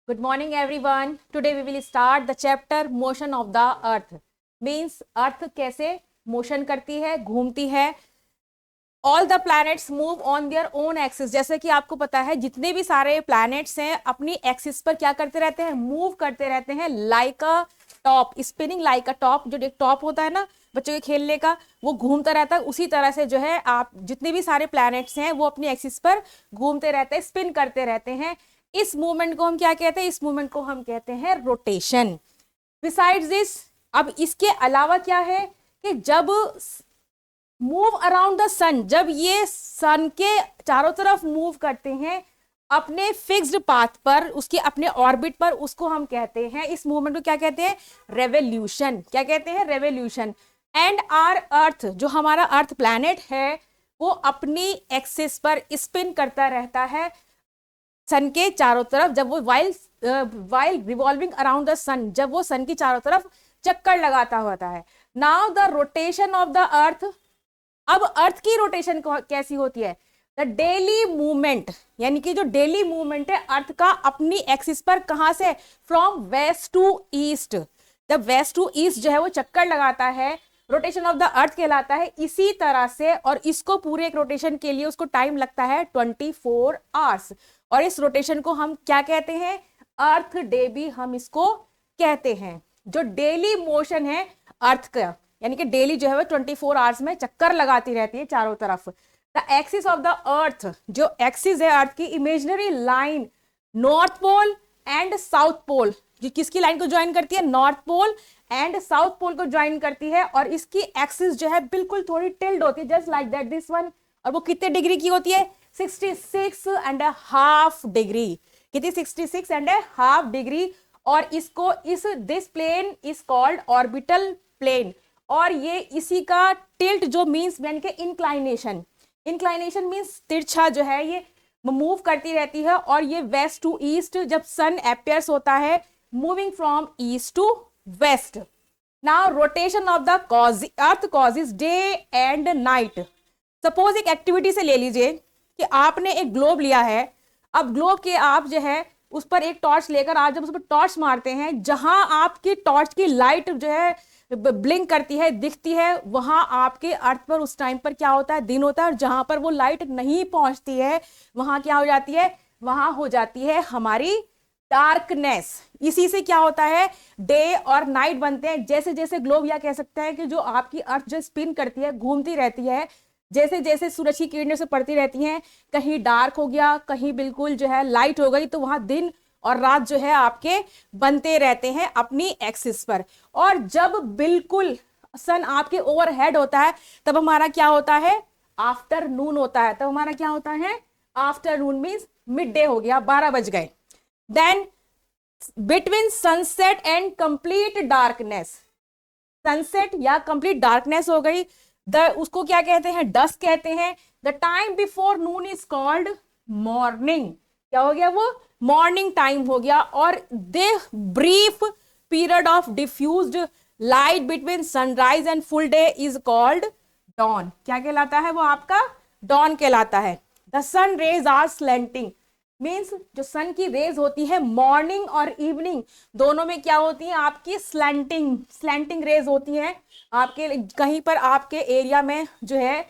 Good morning, everyone. Today we will start the chapter motion of the earth. Means अर्थ कैसे motion करती है, घूमती है. All the planets move on their own axis. जैसे कि आपको पता है जितने भी सारे प्लैनेट्स हैं अपनी एक्सिस पर क्या करते रहते हैं, मूव करते रहते हैं. लाइक अ टॉप, स्पिनिंग लाइक अ टॉप. जो एक टॉप होता है ना बच्चों के खेलने का, वो घूमता रहता है. उसी तरह से जो है आप जितने भी सारे प्लैनेट्स हैं वो अपनी एक्सिस पर घूमते रहते हैं, स्पिन करते रहते हैं. इस मूवमेंट को हम क्या कहते हैं? इस मूवमेंट को हम कहते हैं रोटेशन. बिसाइड्स दिस, अब इसके अलावा क्या है कि जब मूव अराउंड द सन, जब ये सन के चारों तरफ मूव करते हैं अपने फिक्स्ड पाथ पर, उसके अपने ऑर्बिट पर, उसको हम कहते हैं, इस मूवमेंट को क्या कहते हैं? रेवोल्यूशन. क्या कहते हैं? रेवोल्यूशन. एंड आवर अर्थ, जो हमारा अर्थ प्लैनेट है, वो अपनी एक्सिस पर स्पिन करता रहता है सन के चारों तरफ. जब वो while revolving around the sun, जब वो सन की चारों तरफ चक्कर लगाता होता है. Now the rotation of the अर्थ. अब अर्थ की रोटेशन कैसी होती है? द डेली मूवमेंट, यानी कि जो डेली मूवमेंट है अर्थ का अपनी एक्सिस पर, कहां से? From west to east. जब वेस्ट टू ईस्ट जो है वो चक्कर लगाता है, रोटेशन ऑफ द अर्थ कहलाता है. इसी तरह से, और इसको पूरे एक रोटेशन के लिए उसको टाइम लगता है 24 आवर्स. और इस रोटेशन को हम क्या कहते हैं? अर्थ डे भी हम इसको कहते हैं. जो डेली मोशन है अर्थ का, यानी कि डेली जो है वो 24 आवर्स में चक्कर लगाती रहती है चारों तरफ. The axis of the earth, जो एक्सिस है अर्थ की, imaginary line north pole and south pole, जो किसकी लाइन को ज्वाइन करती है? North pole and south pole को ज्वाइन करती है. और इसकी एक्सिस जो है बिल्कुल थोड़ी टिल्ड होती है, just like that this one. और वो कितने डिग्री की होती है? 66.5 डिग्री. कितनी? 66.5 डिग्री. और इसको this plane is called orbital plane. और ये इसी का टिल्ट जो मीन्स यानी कि इंक्लाइनेशन. इंक्लाइनेशन मीन्स तिरछा जो है ये मूव करती रहती है. और ये वेस्ट टू ईस्ट, जब सन अपियर्स होता है moving from east to west. Now rotation of the earth causes day and night. Suppose एक एक्टिविटी से ले लीजिए कि आपने एक ग्लोब लिया है. अब ग्लोब के आप जो है उस पर एक टॉर्च लेकर आप जब उस पर टॉर्च मारते हैं, जहां आपकी टॉर्च की लाइट जो है ब्लिंक करती है, दिखती है, वहां आपके अर्थ पर उस टाइम पर क्या होता है? दिन होता है. और जहां पर वो लाइट नहीं पहुंचती है वहां क्या हो जाती है? वहां हो जाती है हमारी डार्कनेस. इसी से क्या होता है? डे और नाइट बनते हैं. जैसे जैसे ग्लोब, या कह सकते हैं कि जो आपकी अर्थ जो स्पिन करती है, घूमती रहती है, जैसे जैसे सूरज की किरणें से पड़ती रहती हैं, कहीं डार्क हो गया, कहीं बिल्कुल जो है लाइट हो गई, तो वहां दिन और रात जो है आपके बनते रहते हैं अपनी एक्सिस पर. और जब बिल्कुल सन आपके ओवरहेड होता है तब हमारा क्या होता है? आफ्टरनून होता है. तब हमारा क्या होता है? आफ्टरनून मीन्स मिड डे हो गया, 12 बज गए. Then between sunset and complete darkness, sunset या कंप्लीट डार्कनेस हो गई, उसको क्या कहते हैं? डस्क कहते हैं. The time before noon is called morning. क्या हो गया? वो मॉर्निंग टाइम हो गया. और the brief period of diffused light between sunrise and full day is called dawn. क्या कहलाता है? वो आपका डॉन कहलाता है. The sun rays are slanting. Means जो सन की रेज होती है मॉर्निंग और इवनिंग दोनों में क्या होती है? आपकी स्लैंटिंग रेज होती है. आपके कहीं पर आपके एरिया में जो है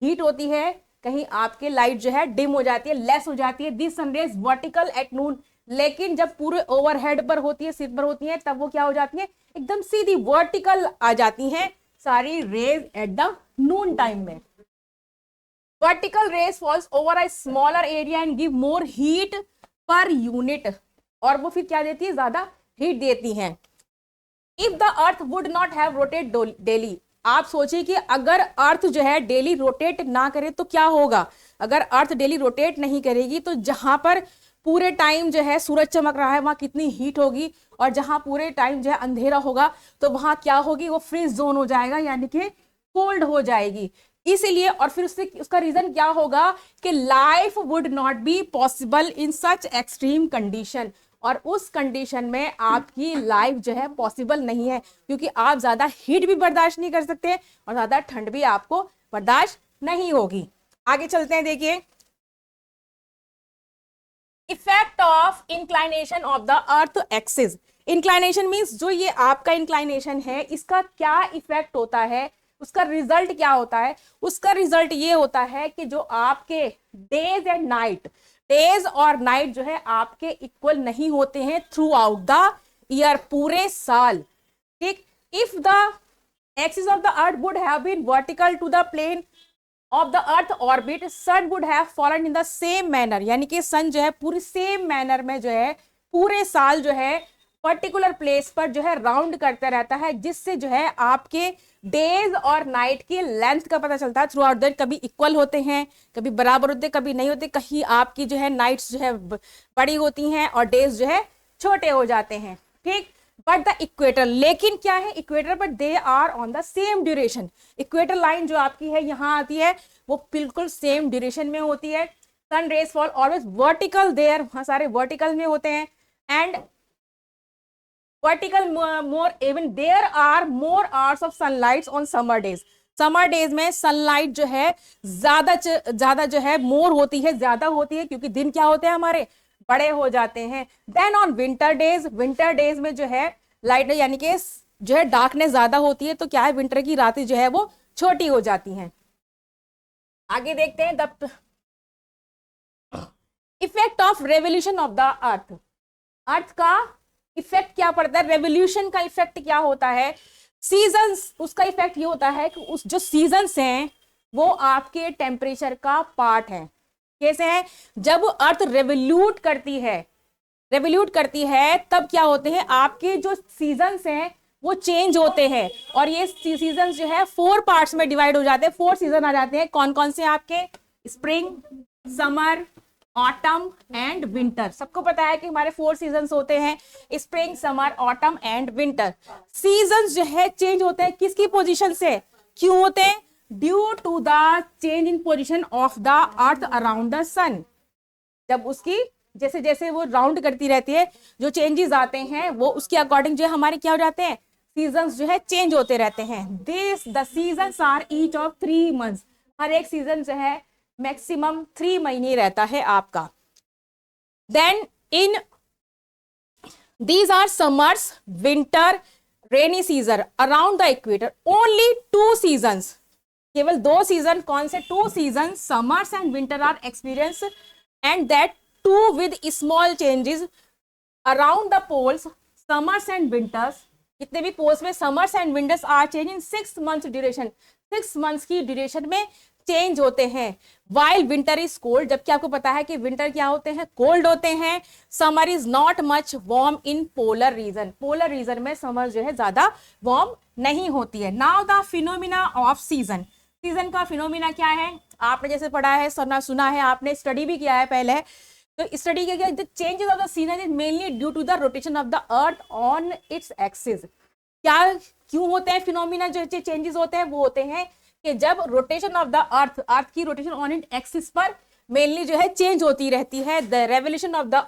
हीट होती है, कहीं आपके लाइट जो है डिम हो जाती है, लेस हो जाती है. This sun rays vertical at noon. लेकिन जब पूरे ओवरहेड पर होती है, सिर पर होती है, तब वो क्या हो जाती है? एकदम सीधी वर्टिकल आ जाती हैं सारी rays at the noon time में. Vertical rays falls over a smaller area and give more heat per unit. और वो फिर क्या देती है? ज्यादा हीट देती हैं. If the earth would not have rotate daily. आप सोचिए कि अगर अर्थ जो है डेली रोटेट ना करे तो क्या होगा? अगर अर्थ डेली रोटेट नहीं करेगी तो जहां पर पूरे टाइम जो है सूरज चमक रहा है वहां कितनी हीट होगी, और जहां पूरे टाइम जो है अंधेरा होगा तो वहां क्या होगी? वो फ्रीज जोन हो जाएगा, यानी कि कोल्ड हो जाएगी. इसीलिए, और फिर उसका रीजन क्या होगा कि life would not be possible in such extreme condition. और उस कंडीशन में आपकी लाइफ जो है पॉसिबल नहीं है, क्योंकि आप ज्यादा हीट भी बर्दाश्त नहीं कर सकते और ज्यादा ठंड भी आपको बर्दाश्त नहीं होगी. आगे चलते हैं. देखिए effect of inclination of the earth axis. Inclination means जो ये आपका इंक्लाइनेशन है इसका क्या इफेक्ट होता है, उसका रिजल्ट क्या होता है। उसका रिजल्ट ये होता है कि जो आपके डेज एंड नाइट, डेज और नाइट जो है आपके इक्वल नहीं होते हैं थ्रू आउट द ईयर, पूरे साल। ठीक, if the axis of the earth would have been vertical to the plane of the earth orbit, sun would have fallen in the same manner, यानी कि सन जो है पूरी सेम मैनर में जो है पूरे साल जो है पर्टिकुलर प्लेस पर जो है राउंड करता रहता है, जिससे जो है आपके डेज और नाइट की लेंथ का पता चलता है थ्रू आउट द, कभी इक्वल होते हैं, कभी बराबर होते, कभी नहीं होते, कहीं आपकी जो है नाइट्स जो है बड़ी होती हैं और डेज जो है छोटे हो जाते हैं। ठीक, बट द इक्वेटर, लेकिन क्या है इक्वेटर पर they are on the same duration. Equator line जो आपकी है यहाँ आती है वो बिल्कुल सेम ड्यूरेशन में होती है। Sun rays fall always vertical there, वहां सारे वर्टिकल में होते हैं, and vertical more even there are more hours of sunlight on summer days. Summer days में सनलाइट जो है ज्यादा जो है मोर होती है, ज्यादा होती है, क्योंकि दिन क्या होते हैं हमारे बड़े हो जाते हैं। Then on winter days, winter days में जो है लाइट यानी कि जो है डार्कनेस ज्यादा होती है, तो क्या है विंटर की रातें जो है वो छोटी हो जाती हैं। आगे देखते हैं the effect of revolution of the earth. Earth का इफेक्ट क्या पड़ता है, रेवोल्यूशन का इफेक्ट क्या होता है। सीजन्स, उसका इफेक्ट ये होता है कि उस जो सीजन्स हैं वो आपके टेम्परेचर का पार्ट है। कैसे है, जब अर्थ रेवोल्यूट करती है तब क्या होते हैं आपके जो सीजन्स हैं वो चेंज होते हैं, और ये सीजन्स जो है 4 पार्ट्स में डिवाइड हो जाते हैं। 4 सीजन आ जाते हैं, कौन कौन से आपके, spring, summer, autumn and winter. सबको पता है कि हमारे 4 सीजन्स होते हैं, spring, summer, autumn and winter. Seasons जो है चेंज होते हैं किसकी पोजीशन से, क्यों होते हैं, due to the change in position of the earth around the sun. जब उसकी जैसे जैसे वो राउंड करती रहती है, जो चेंजेस आते हैं वो उसके अकॉर्डिंग जो है हमारे क्या हो जाते हैं, सीजन्स जो है चेंज होते रहते हैं। This the seasons are each of 3 months, हर एक सीजन जो है मैक्सिमम 3 महीने रहता है आपका। Then in these are summers, winter, rainy season around the equator, only 2 seasons, केवल 2 सीजन, कौन से 2 season, summers and winter are experience, and that too with small changes around the poles. Summers and winters, कितने भी poles में summers and winters are change in 6 months duration, 6 months की duration में change होते हैं। While winter is cold, जबकि आपको पता है कि विंटर क्या होते हैं, कोल्ड होते हैं। Summer is not much warm in polar region, polar region में समर जो है ज्यादा वार्म नहीं होती है। Now the phenomena off season, season का फिनोमिना क्या है, आपने जैसे पढ़ा है, सुना है, आपने स्टडी भी किया है पहले, तो स्टडी क्या, the changes of the season is mainly due to the rotation of the earth on its axis. क्या क्यों होते हैं फिनोमिना, जो चेंजेस होते हैं वो होते हैं कि जब rotation of the earth, earth की रोटेशन ऑन इट एक्सिस पर मेनली जो है चेंज होती रहती है। The revolution of the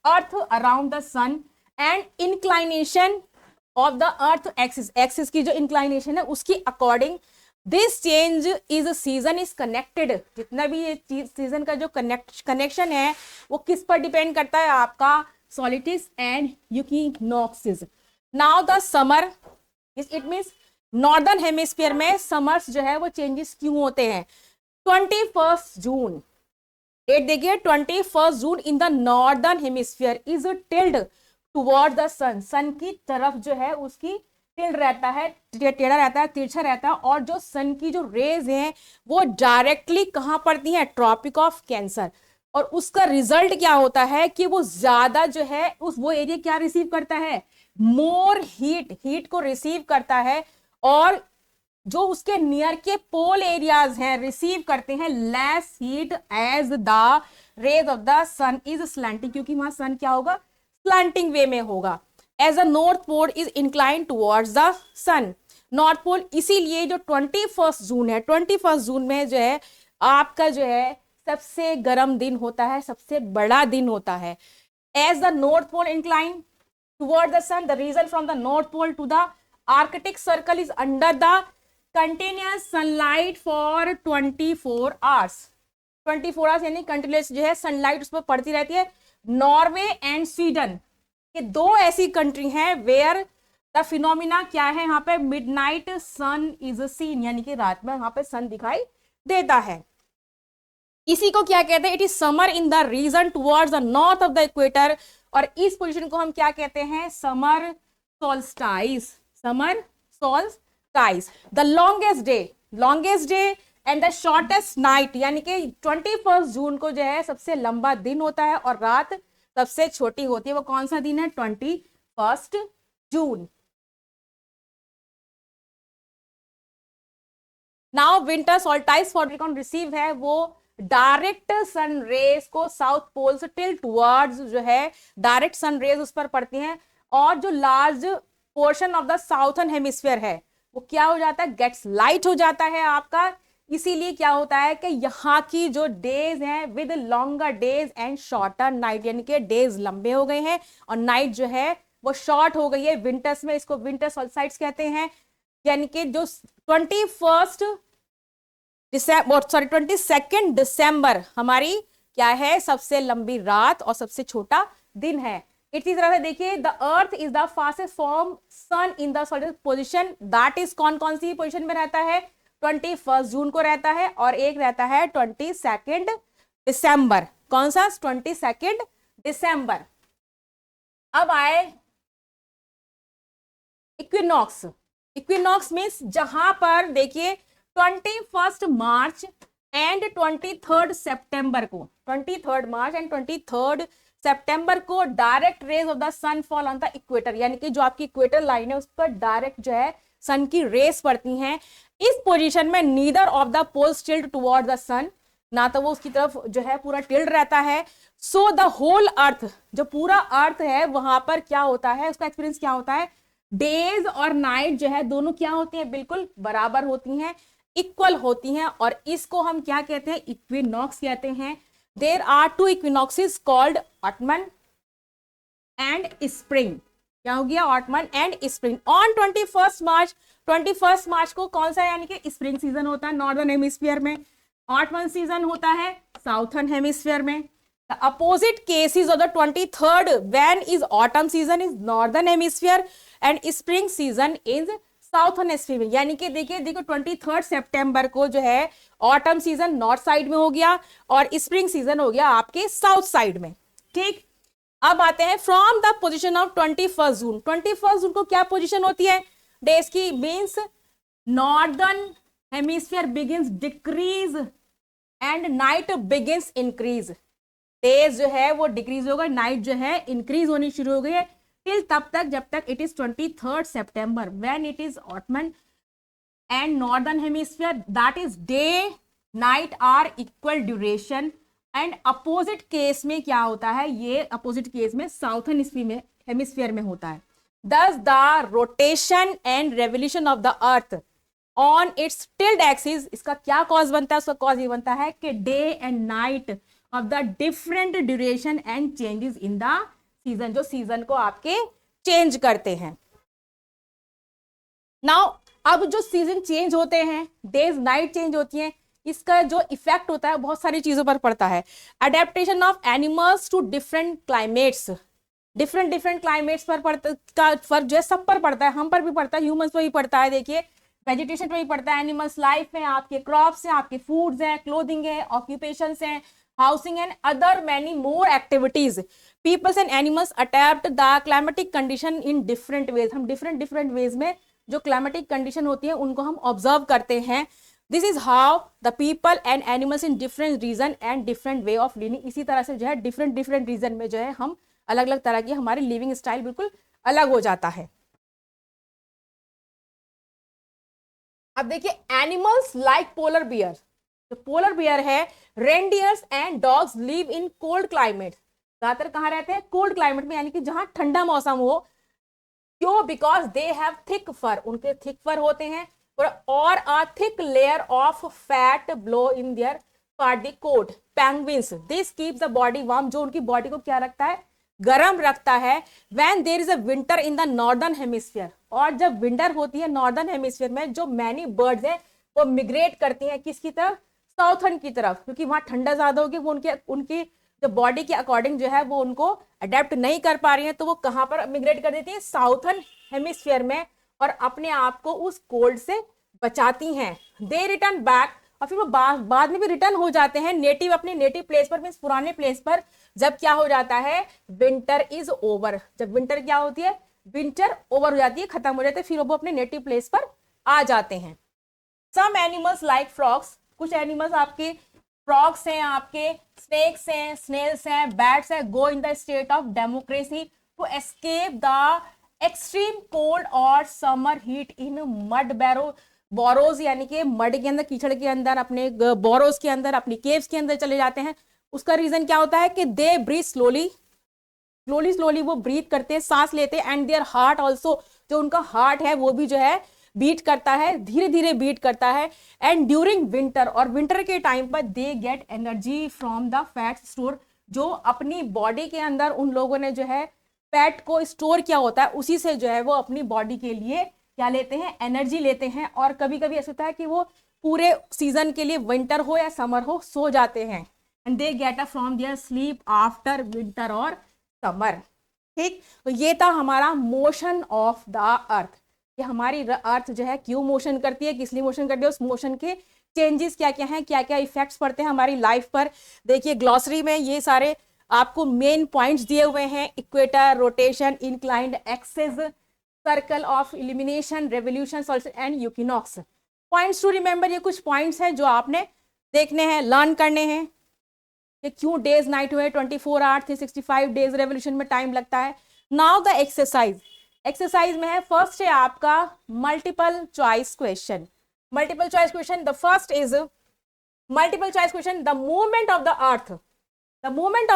earth around the sun and inclination of the earth axis, axis की जो इंक्लाइनेशन है उसकी according this change is season is connected. जितना भी ये सीजन का जो कनेक्शन है वो किस पर डिपेंड करता है, आपका solstice and equinoxes. Now the summer, it means northern hemisphere में समर्स जो है वो चेंजेस क्यों होते हैं। 21 जून, डेट देखिए, 21 June in the northern hemisphere is tilted toward the sun, sun की तरफ जो है उसकी टिल्ड रहता है, टेढ़ा रहता है, तिरछा रहता है, और जो सन की जो रेज हैं वो डायरेक्टली कहाँ पड़ती हैं, ट्रॉपिक ऑफ कैंसर, और उसका रिजल्ट क्या होता है कि वो ज्यादा जो है उस वो एरिया क्या रिसीव करता है, मोर हीट को रिसीव करता है, और जो उसके नियर के पोल एरियाज हैं रिसीव करते हैं less heat as the rays of the sun is slanting, क्योंकि वहां सन क्या होगा, स्लैंटिंग वे में होगा। As a north pole is incline towards the sun, north pole, इसीलिए जो 21 जून है, 21 जून में जो है आपका जो है सबसे गर्म दिन होता है, सबसे बड़ा दिन होता है। As the north pole incline toward the sun, the region from the north pole to the arctic circle is under the continuous sunlight for 24 hours, 24 hours यानी कंटिन्यूअस जो है सनलाइट उस पर पड़ती रहती है नॉर्वे एंड स्वीडन, ये दो ऐसी कंट्री हैं वेयर द फिनोमिना क्या है, यहाँ पे मिडनाइट सन इज सीन, यानी कि रात में यहाँ पे सन दिखाई देता है। इसी को क्या कहते हैं, it is summer in the region towards the north of the equator, और इस पोजीशन को हम क्या कहते हैं, summer solstice, summer solstice. The longest day and the shortest night, यानी कि 21 जून को जो है सबसे लंबा दिन होता है और रात सबसे छोटी होती है। वो कौन सा दिन है, 21 जून। Now winter solstice for receive है वो डायरेक्ट सन रेज को साउथ पोल से टिल टुवर्ड्स जो है डायरेक्ट सन रेज उस पर पड़ती हैं, और जो large portion of the southern hemisphere है वो क्या हो जाता है, गेट्स लाइट हो जाता है आपका। इसीलिए क्या होता है कि यहाँ की जो डेज हैं with longer days and shorter night, यानी कि डेज लंबे हो गए हैं और नाइट जो है वो शॉर्ट हो गई है विंटर्स में। इसको विंटर सोल्स्टाइस कहते हैं, यानी कि जो 22 दिसंबर हमारी क्या है, सबसे लंबी रात और सबसे छोटा दिन है। इसी तरह से देखिए, the earth is the fastest from sun in the solar position, that is कौन कौन सी पोजिशन में रहता है, 21 जून को रहता है, और एक रहता है 22 दिसंबर। कौन सा, 22 दिसंबर। अब आए इक्विनॉक्स। इक्विनॉक्स मीन्स जहां पर देखिए 21 मार्च एंड 23 सितंबर को, 23 मार्च एंड 23 सितंबर को direct rays of the sun fall on the equator, यानी कि जो आपकी इक्वेटर लाइन है उस पर डायरेक्ट जो है सन की रेस पड़ती हैं। इस पोजीशन में neither of the poles tilt toward the sun, ना तो वो उसकी तरफ जो है पूरा टिल्ट रहता है। सो द होल अर्थ, जो पूरा अर्थ है वहां पर क्या होता है, उसका एक्सपीरियंस क्या होता है, डेज और नाइट जो है दोनों क्या होती हैं, बिल्कुल बराबर होती हैं, इक्वल होती हैं, और इसको हम क्या कहते हैं, इक्विनॉक्स कहते हैं। There are 2 equinoxes called autumn and spring. क्या हो गया, autumn and spring. On 21 March को कौन सा, यानी कि स्प्रिंग सीजन होता है नॉर्दर्न हेमिस्फीयर में, ऑटमन सीजन होता है साउथर्न हेमिस्फीयर में। The opposite cases of the 23rd when is autumn season is northern hemisphere and spring season is southern hemisphere, यानी कि देखिए 23 सितंबर को जो है ऑटम सीजन नॉर्थ साइड में हो गया और स्प्रिंग सीजन हो गया आपके साउथ साइड में। ठीक, अब आते हैं फ्रॉम द पोजीशन ऑफ 21 जून। 21 जून को क्या पोजीशन होती है डेज की, means northern hemisphere begins decrease and night begins increase. Days जो है वो डिक्रीज होगा, नाइट जो है इंक्रीज होनी शुरू हो गई है टिल तब तक जब तक इट इज 23 सितंबर when it is autumn and northern hemisphere, that is day night are equal duration. And opposite case में क्या होता है, ये अपोजिट केस में साउथर्न हेमिस्फीयर में होता है। Thus the rotation and revolution of the earth on its tilt axis, इसका क्या कॉज बनता है, उसका कॉज ये बनता है कि day and night of the different duration and changes in the season, जो सीजन को आपके चेंज करते हैं। नाउ अब जो सीजन चेंज होते हैं, डेज नाइट चेंज होती हैं, इसका जो इफेक्ट होता है बहुत सारी चीजों पर पड़ता है। Adaptation of animals to different climates, different climates पर का फर्क जो है सब पर पड़ता है, हम पर भी पड़ता है, ह्यूमंस पर भी पड़ता है, देखिए वेजिटेशन पर भी पड़ता है, एनिमल्स लाइफ में, आपके क्रॉप्स हैं, आपके फूड्स हैं, क्लोथिंग है, ऑक्यूपेशंस हैं, housing and other many more activities. Peoples and animals adapt the climatic condition in different ways, हम डिफरेंट वेज में जो क्लाइमेटिक कंडीशन होती है उनको हम ऑब्जर्व करते हैं। This is how the people and animals in different region and different way of living, इसी तरह से जो है डिफरेंट रीजन में जो है हम अलग अलग तरह की हमारी लिविंग स्टाइल बिल्कुल अलग हो जाता है। अब देखिए एनिमल्स लाइक पोलर बियर, जो पोलर बियर है, reindeers and dogs live in cold climate, ज्यादातर कहाँ रहते हैं, कोल्ड क्लाइमेट में, यानी कि जहां ठंडा मौसम हो। क्यों, because they have thick fur, उनके थिक फर होते हैं, और a thick layer of fat below in their part the coat. Penguins, this keeps the body warm, जो उनकी बॉडी को क्या रखता है, गर्म रखता है। When there is a winter in the northern hemisphere, और जब विंटर होती है नॉर्दर्न हेमिस्फीयर में, जो मैनी बर्ड्स हैं वो मिग्रेट करती हैं किसकी तरफ, साउथर्न की तरफ, क्योंकि वहां ठंडा ज्यादा होगी, वो उनकी जो बॉडी के अकॉर्डिंग जो है वो उनको अडेप्ट नहीं कर पा रही हैं, तो वो कहाँ पर मिग्रेट कर देती हैं, साउथर्न हेमिस्फीयर में, और अपने आप को उस कोल्ड से बचाती हैं। दे रिटर्न बैक, और फिर वो बाद में भी रिटर्न हो जाते हैं नेटिव, अपने नेटिव प्लेस पर, मींस पुराने प्लेस पर, जब क्या हो जाता है, विंटर इज ओवर। जब विंटर क्या होती है, विंटर ओवर हो जाती है, खत्म हो जाती है, फिर वो अपने नेटिव प्लेस पर आ जाते हैं। सम एनिमल्स लाइक फ्रॉग्स, कुछ एनिमल्स आपके फ्रॉग्स हैं, आपके स्नेक्स हैं, स्नेल्स हैं, बैट्स हैं, go in the state of democracy to escape the extreme cold और summer heat in mud burrows, यानी कि मड के अंदर, कीचड़ के अंदर, अपने बोरोज के अंदर, अपनी केव्स के अंदर चले जाते हैं। उसका रीजन क्या होता है कि दे ब्रीथ स्लोली वो ब्रीथ करते हैं, सांस लेते हैं, एंड देयर हार्ट ऑल्सो, जो उनका हार्ट है वो भी जो है बीट करता है, धीरे धीरे बीट करता है। एंड ड्यूरिंग विंटर, और विंटर के टाइम पर they get energy from the fat store, जो अपनी बॉडी के अंदर उन लोगों ने जो है फैट को स्टोर किया होता है, उसी से जो है वो अपनी बॉडी के लिए क्या लेते हैं, एनर्जी लेते हैं। और कभी कभी ऐसा होता है कि वो पूरे सीजन के लिए, विंटर हो या समर हो, सो जाते हैं, and they get up from there sleep after winter और समर। ठीक, तो ये था हमारा मोशन ऑफ द अर्थ। ये हमारी अर्थ जो है क्यों मोशन करती है, किस लिए मोशन करती है, उस मोशन के चेंजेस क्या क्या हैं, क्या क्या इफेक्ट्स पड़ते हैं हमारी लाइफ पर। देखिए ग्लॉसरी में ये सारे आपको मेन पॉइंट्स दिए हुए हैं, equator, rotation, inclined axis, circle of illumination, revolution, solstice and equinox. Points to remember, ये कुछ पॉइंट्स हैं जो आपने देखने हैं, लर्न करने हैं कि क्यों डेज नाइट हुए, 24 आवर्स, 365 डेज रेवोल्यूशन में टाइम लगता है। नाउ द एक्सरसाइज में है, फर्स्ट है आपका multiple choice question. Multiple choice question, the first is multiple choice question, the movement of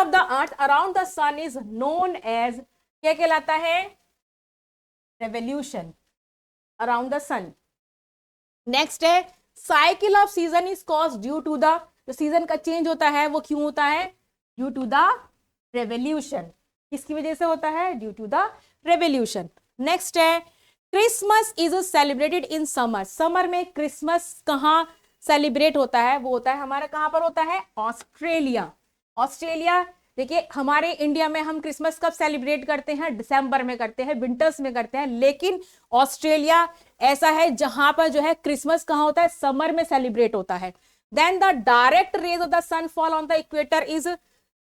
the earth around the sun is known as, क्या कहलाता है, revolution around the sun. Next है cycle of season is caused due to the, जो season का change होता है वो क्यों होता है, ड्यू टू द रेवोल्यूशन। किसकी वजह से होता है, due to the revolution. Next है Christmas is celebrated in summer. Summer में क्रिसमस कहाँ सेलिब्रेट होता है, वो होता है हमारा, कहां पर होता है, ऑस्ट्रेलिया। देखिए हमारे इंडिया में हम क्रिसमस कब सेलिब्रेट करते हैं, दिसंबर में करते हैं, विंटर्स में करते हैं, लेकिन ऑस्ट्रेलिया ऐसा है जहां पर जो है क्रिसमस कहां होता है, समर में सेलिब्रेट होता है। Then the direct rays of the sun fall on the equator is,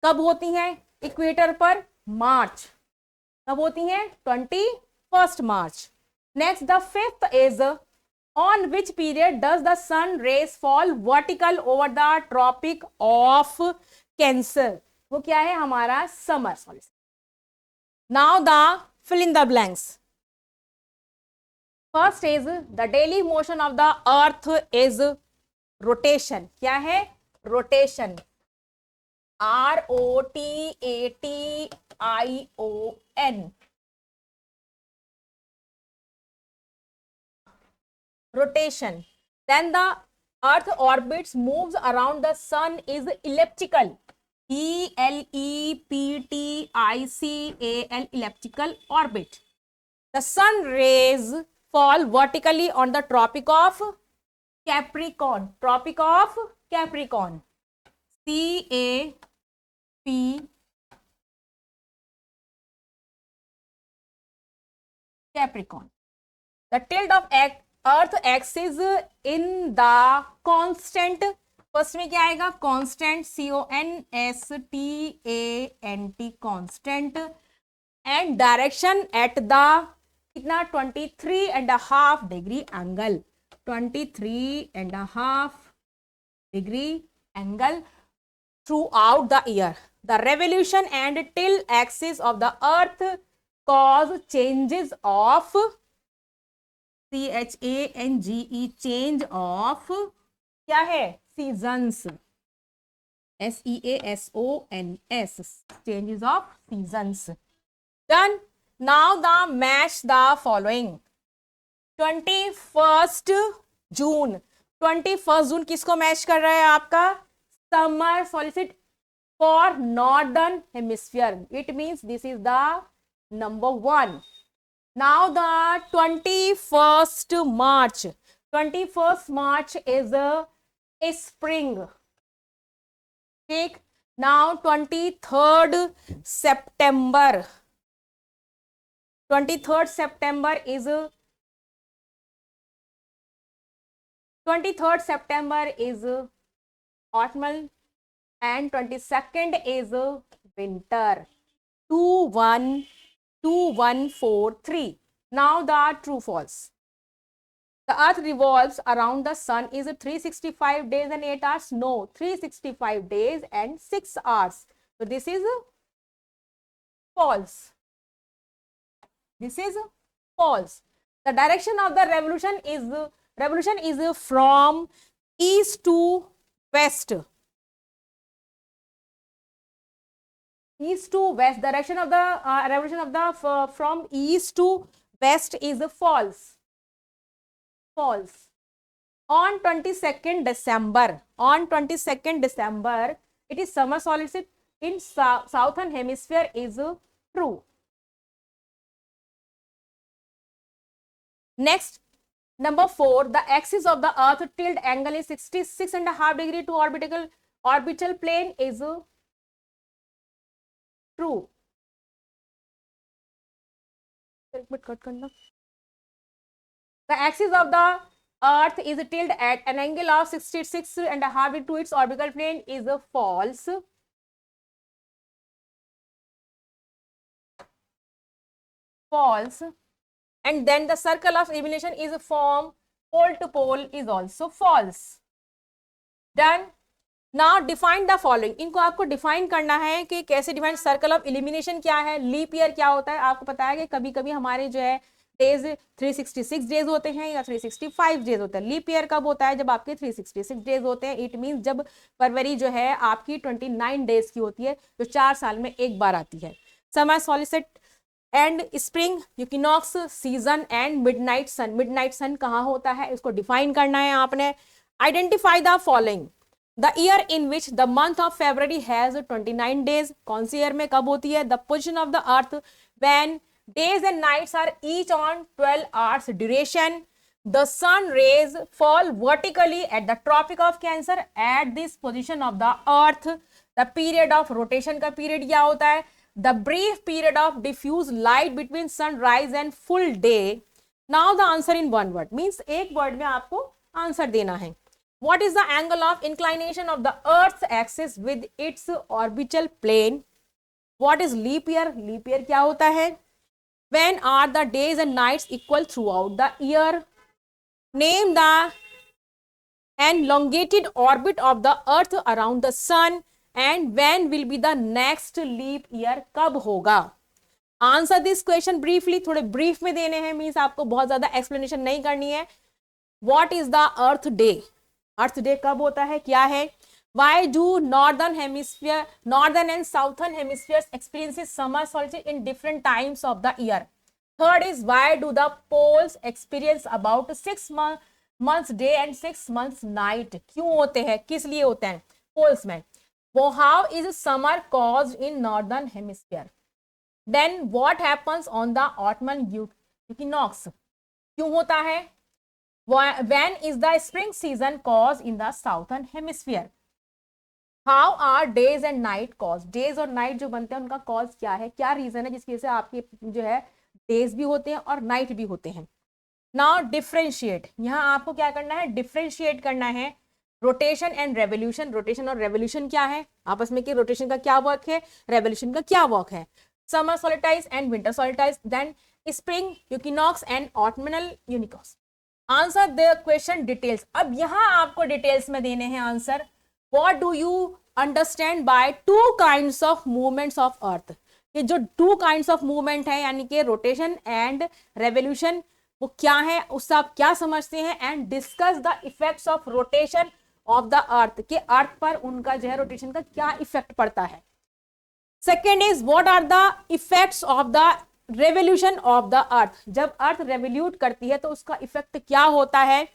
कब होती हैं इक्वेटर पर, मार्च। कब होती हैं, 21 मार्च। Next the fifth is on which period does the sun rays fall vertical over the Tropic of Cancer, वो क्या है हमारा, summer. Now the fill in the blanks. First is the daily motion of the earth is rotation, क्या है, rotation, ROTATION, rotation. Then the earth orbits, moves around the sun is elliptical, ELEPTICAL, elliptical orbit. The sun rays fall vertically on the Tropic of Capricorn, Tropic of Capricorn, CAP, Capricorn. The tilt of earth axis in the constant, first में क्या आएगा, constant, CONSTANT, constant, and direction at the कितना, 23.5 degree angle, 23.5 degree angle through out the year. The revolution and till axis of the earth cause changes of CHANGE, change of, क्या है, seasons, SEASONS, changes of seasons. Done. Now the match the following. 21 जून, 21 जून किसको match कर रहा है आपका, summer solicit for northern hemisphere, it means this is the number 1। Now the 21st March. 21st March is a spring. ठीक, Now 23rd September. 23rd September is 23rd September is autumnal and 22nd is winter. 2 1 2 1 4 3. Now the true false. The earth revolves around the sun is 365 days and 8 hours. No, 365 days and 6 hours. So this is false. This is false. The direction of the revolution is from east to west. East to west. Direction of the revolution of the from east to west is false. False. On 22nd December, it is summer solstice in southern hemisphere is true. Next, number 4, the axis of the earth tilt angle is 66.5 degree to orbital plane is true. The axis of the earth is tilted at an angle of 66.5 degree to its orbital plane is false. False. And then the circle of illumination is formed pole to pole is also false. Done. Now define the following. इनको आपको define करना है कि कैसे define. Circle of illumination क्या है, leap year क्या होता है. आपको पता है कि कभी कभी हमारे जो है डेज 366 डेज होते हैं या 365 डेज होते हैं. लीप ईयर कब होता है, जब आपके 366 डेज होते हैं. इट मींस जब फरवरी जो है आपकी 29 डेज की होती है, जो 4 साल में एक बार आती है. Summer solstice and spring equinox season and midnight sun. Midnight sun कहाँ होता है, इसको डिफाइन करना है आपने. Identify the following. The year in which the month of February has 29 days. कौन सी ईयर में कब होती है. The position of the earth when days and nights are each on 12 hours duration. The sun rays fall vertically at the Tropic of Cancer at this position of the earth. The period of rotation का period क्या होता है. The brief period of diffuse light between sunrise and full day. Now the answer in one word means एक word में आपको answer देना है. What is the angle of inclination of the earth's axis with its orbital plane? What is leap year? Leap year क्या होता है. When are the days and nights equal throughout the year? Name the elongated orbit of the earth around the sun and when will be the next leap year. कब होगा. Answer this question briefly. थोड़े brief में देने हैं, means आपको बहुत ज्यादा explanation नहीं करनी है. What is the Earth Day? Earth Day कब होता है, क्या है. Why do northern and southern hemispheres experiences summer solstice in different times of the year? Third is why do the poles experience about 6 months day and 6 months night? क्यों होते हैं, किस लिए होते हैं poles में. How is summer caused in northern hemisphere? Then what happens on the autumnal equinox? क्यों होता है. When is the spring season caused in the southern hemisphere? How are days and night caused? Days और night जो बनते हैं उनका cause क्या है, क्या reason है जिसकी वजह से आपके जो है days भी होते हैं और night भी होते हैं. Now differentiate. यहाँ आपको क्या करना है, differentiate करना है rotation and revolution. rotation और revolution क्या है आपस में, कि rotation का क्या work है, revolution का क्या work है. Summer solstice and winter solstice, then spring equinox and autumnal equinox. Answer the question details. अब यहाँ आपको details में देने हैं answer. What do you understand by two kinds of movements of earth? ये जो two kinds of movement है यानी कि rotation and revolution, वो क्या है, उससे आप क्या समझते हैं. And discuss the effects of rotation of the earth, कि अर्थ पर उनका जो है रोटेशन का क्या इफेक्ट पड़ता है. Second is what are the effects of the revolution of the earth. जब अर्थ रेवोल्यूट करती है तो उसका इफेक्ट क्या होता है.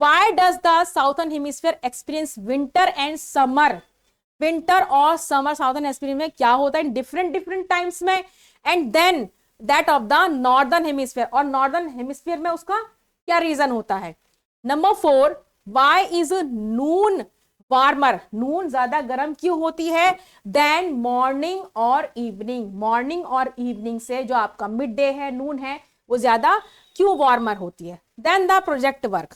Why does the southern hemisphere experience winter and summer? Winter और summer southern hemisphere में क्या होता है different times में. And then that of the northern hemisphere, और northern hemisphere में उसका क्या reason होता है. Number 4, why is noon warmer, नून ज्यादा गर्म क्यों होती है देन मॉर्निंग और इवनिंग, मॉर्निंग और इवनिंग से जो आपका मिड डे है, नून है, वो ज्यादा क्यों वार्मर होती है। देन द प्रोजेक्ट वर्क,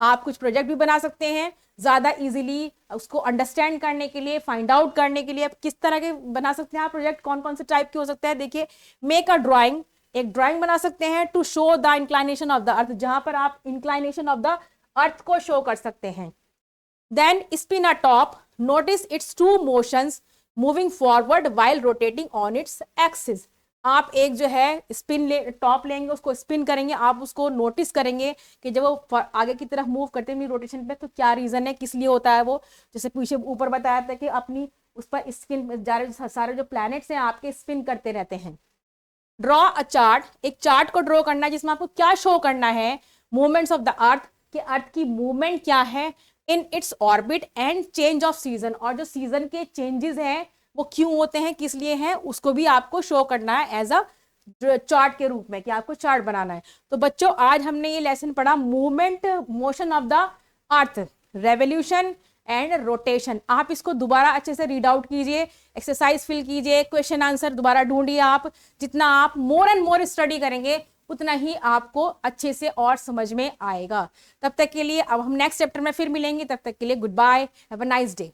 आप कुछ प्रोजेक्ट भी बना सकते हैं ज्यादा इजीली उसको अंडरस्टैंड करने के लिए, फाइंड आउट करने के लिए। किस तरह के बना सकते हैं आप प्रोजेक्ट, कौन कौन से टाइप के हो सकते हैं, देखिए मेक अ ड्राइंग, एक ड्राइंग बना सकते हैं to show the inclination of the earth, जहां पर आप इंक्लाइनेशन ऑफ द अर्थ को शो कर सकते हैं। Then spin a top, notice its two motions moving forward while rotating on its axis, आप एक जो है स्पिन टॉप लेंगे, उसको स्पिन करेंगे, आप उसको नोटिस करेंगे कि जब वो आगे की तरफ मूव करते हैं रोटेशन पे तो क्या रीजन है, किस लिए होता है वो। जैसे पीछे ऊपर बताया था कि अपनी उस पर स्पिन सारे जो प्लैनेट्स हैं आपके स्पिन करते रहते हैं। ड्रॉ अ चार्ट, एक चार्ट को ड्रॉ करना है जिसमें आपको क्या शो करना है, मूवमेंट्स ऑफ द अर्थ, कि अर्थ की मूवमेंट क्या है in its orbit and change off season, और जो सीजन के चेंजेस हैं वो क्यों होते हैं, किस लिए हैं, उसको भी आपको शो करना है एज अ चार्ट के रूप में, कि आपको चार्ट बनाना है। तो बच्चों आज हमने ये लेसन पढ़ा movement, motion of the earth, revolution and rotation. आप इसको दोबारा अच्छे से रीड आउट कीजिए, एक्सरसाइज फिल कीजिए, क्वेश्चन आंसर दोबारा ढूंढिए। आप जितना आप मोर एंड मोर स्टडी करेंगे उतना ही आपको अच्छे से और समझ में आएगा। तब तक के लिए अब हम नेक्स्ट चैप्टर में फिर मिलेंगे, तब तक के लिए goodbye, have a nice day.